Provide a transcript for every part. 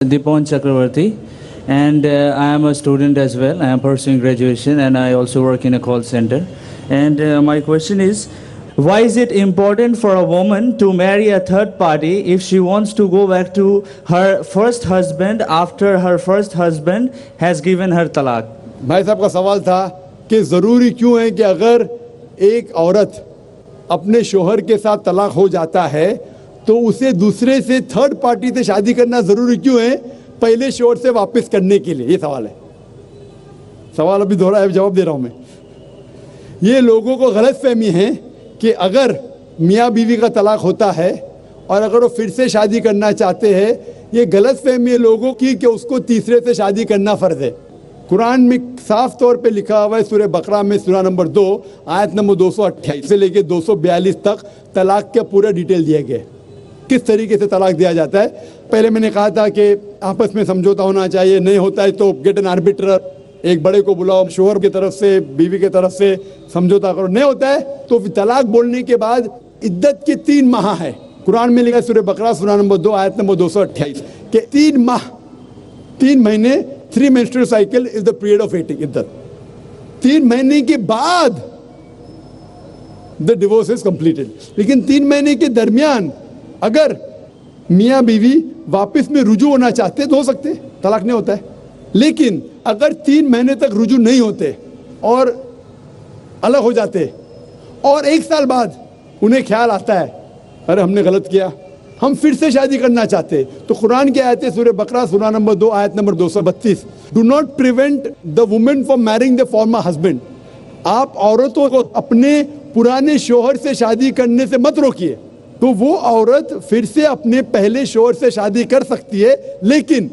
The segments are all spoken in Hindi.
Dipon Chakravarti, and I am a student as well. I am pursuing graduation, and I also work in a call center. And my question is, why is it important for a woman to marry a third party if she wants to go back to her first husband after her first husband has given her talaq? भाई साहब का सवाल था कि ज़रूरी क्यों है कि अगर एक औरत अपने शोहर के साथ तलाक हो जाता है तो उसे दूसरे से थर्ड पार्टी से शादी करना ज़रूरी क्यों है पहले शोहर से वापस करने के लिए। ये सवाल है। सवाल अभी दोहरा है, जवाब दे रहा हूँ मैं। ये लोगों को गलतफहमी है कि अगर मियाँ बीवी का तलाक होता है और अगर वो फिर से शादी करना चाहते हैं, ये गलतफहमी है लोगों की कि उसको तीसरे से शादी करना फ़र्ज़ है। कुरान में साफ तौर पे लिखा हुआ है सूरह बकरा में सूरा नंबर 2 आयत नंबर 228 से लेके 242 तक तलाक का पूरा डिटेल दिया गया है, किस तरीके से तलाक दिया जाता है। पहले मैंने कहा था कि आपस में समझौता होना चाहिए, नहीं होता है तो गेट एन आर्बिट्रर, एक बड़े को बुलाओ, शोहर की तरफ से बीवी की तरफ से समझौता करो। नहीं होता है तो तलाक बोलने के बाद इद्दत के 3 माह है। कुरान में लिखा सूरह बकरा सूरा नंबर 2 आयत नंबर 228 के 3 माह, 3 महीने, 3 menstrual cycle is the period of waiting इद्दत। 3 महीने के बाद द डिवोर्स इज कंप्लीटेड। लेकिन 3 महीने के दरमियान अगर मियाँ बीवी वापस में रुजू होना चाहते तो हो सकते, तलाक नहीं होता है। लेकिन अगर 3 महीने तक रुजू नहीं होते और अलग हो जाते और 1 साल बाद उन्हें ख्याल आता है अरे हमने गलत किया, हम फिर से शादी करना चाहते, तो कुरान की आयत है सूरह बकरा सूरा नंबर 2 आयत number 232, do not prevent the women from marrying the former husband. आप औरतों को अपने पुराने शोहर से शादी करने से मत रोकिए। तो वो औरत फिर से अपने पहले शोहर से शादी कर सकती है, लेकिन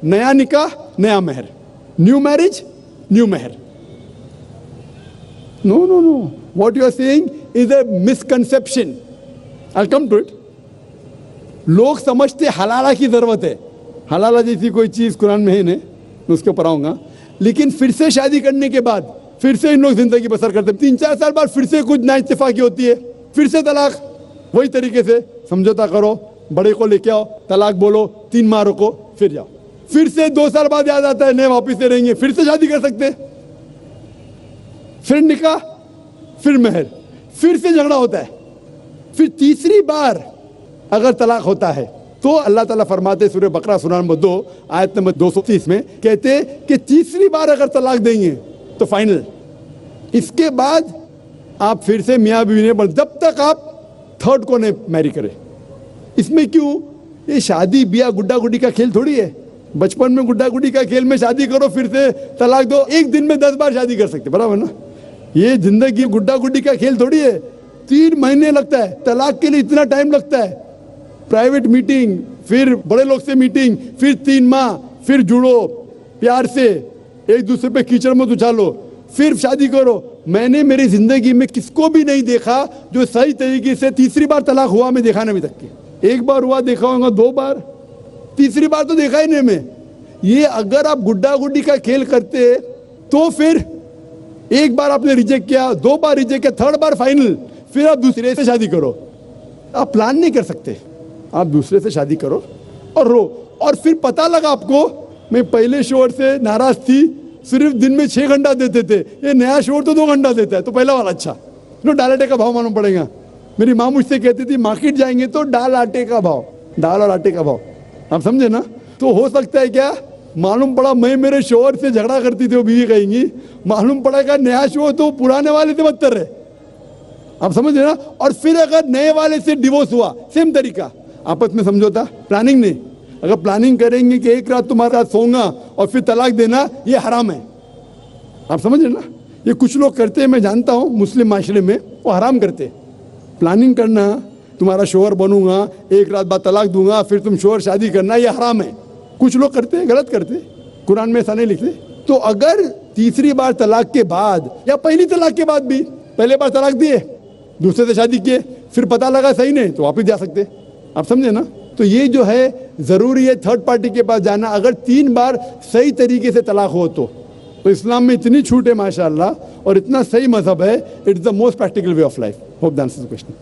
नया निकाह नया महर, न्यू मैरिज न्यू महर। No no no, what you are saying is a misconception. I come to it. लोग समझते हलाला की जरूरत है, हलाला जैसी कोई चीज कुरान में है नहीं, मैं उसके ऊपर आऊंगा। लेकिन फिर से शादी करने के बाद फिर से इन लोग जिंदगी बसर करते हैं, 3-4 साल बाद फिर से कुछ नाइत्तेफाकी होती है, फिर से तलाक। वही तरीके से समझौता करो, बड़े को लेके आओ, तलाक बोलो, 3 माह रुको, फिर जाओ। फिर से 2 साल बाद याद आता है नए वापिस से रहेंगे, फिर से शादी कर सकते, फिर निकाह, फिर महर, फिर से झगड़ा होता है। फिर तीसरी बार अगर तलाक होता है तो अल्लाह ताला फरमाते सूरह बकरा सूरा नंबर 2 आयत नंबर 230 में कहते कि तीसरी बार अगर तलाक देंगे तो फाइनल। इसके बाद आप फिर से मियाँ बीवी ने, जब तक आप थर्ड को नहीं मैरी करें। इसमें क्यों? ये शादी ब्याह गुड्डा गुड्डी का खेल थोड़ी है। बचपन में गुड्डा गुड्डी का खेल में शादी करो फिर से तलाक दो, एक दिन में 10 बार शादी कर सकते, बराबर ना। ये जिंदगी गुड्डा गुड्डी का खेल थोड़ी है। 3 महीने लगता है तलाक के लिए, इतना टाइम लगता है। प्राइवेट मीटिंग, फिर बड़े लोग से मीटिंग, फिर 3 माह, फिर जुड़ो प्यार से, एक दूसरे पे कीचड़ मत उछालो, फिर शादी करो। मैंने मेरी जिंदगी में किसको भी नहीं देखा जो सही तरीके से तीसरी बार तलाक हुआ, मैं देखा नहीं अभी तक के। 1 बार हुआ देखा होगा, 2 बार, तीसरी बार तो देखा ही नहीं मैं। ये अगर आप गुड्डा गुड्डी का खेल करते तो फिर 1 बार आपने रिजेक्ट किया, 2 बार रिजेक्ट किया, 3rd बार फाइनल, फिर आप दूसरे से शादी करो। आप प्लान नहीं कर सकते, आप दूसरे से शादी करो और रो। और फिर पता लगा आपको मैं पहले शोहर से नाराज थी, सिर्फ दिन में 6 घंटा देते थे, ये नया शोहर तो 2 घंटा देता है, तो पहला वाला अच्छा। नो, दाल आटे का भाव मालूम पड़ेगा। मेरी माँ मुझसे कहती थी मार्केट जाएंगे तो दाल आटे का भाव, दाल और आटे का भाव, आप समझे ना। तो हो सकता है क्या, मालूम पड़ा मैं मेरे शोहर से झगड़ा करती थी, वो बीवी कहेंगी, मालूम पड़ा क्या नया शोहर तो पुराने वाले से बदतर है, आप समझे ना। और फिर अगर नए वाले से डिवोर्स हुआ, सेम तरीका, आपस में समझौता, प्लानिंग नहीं। अगर प्लानिंग करेंगे कि एक रात तुम्हारे साथ सोऊंगा और फिर तलाक देना, ये हराम है, आप समझे ना। ये कुछ लोग करते हैं, मैं जानता हूँ मुस्लिम माशरे में, वो हराम करते। प्लानिंग करना, तुम्हारा शोहर बनूंगा, एक रात बाद तलाक दूंगा, फिर तुम शोहर शादी करना, ये हराम है। कुछ लोग करते हैं, गलत करते, कुरान में ऐसा नहीं लिखते। तो अगर तीसरी बार तलाक के बाद या पहली तलाक के बाद भी, पहले बार तलाक दिए, दूसरे से शादी किए, फिर पता लगा सही नहीं, तो वापस जा सकते, आप समझे ना। तो ये जो है ज़रूरी है थर्ड पार्टी के पास जाना, अगर 3 बार सही तरीके से तलाक हो तो इस्लाम में इतनी छूट है माशाअल्लाह, और इतना सही मजहब है, it's the most practical way of life. Hope that answers the question.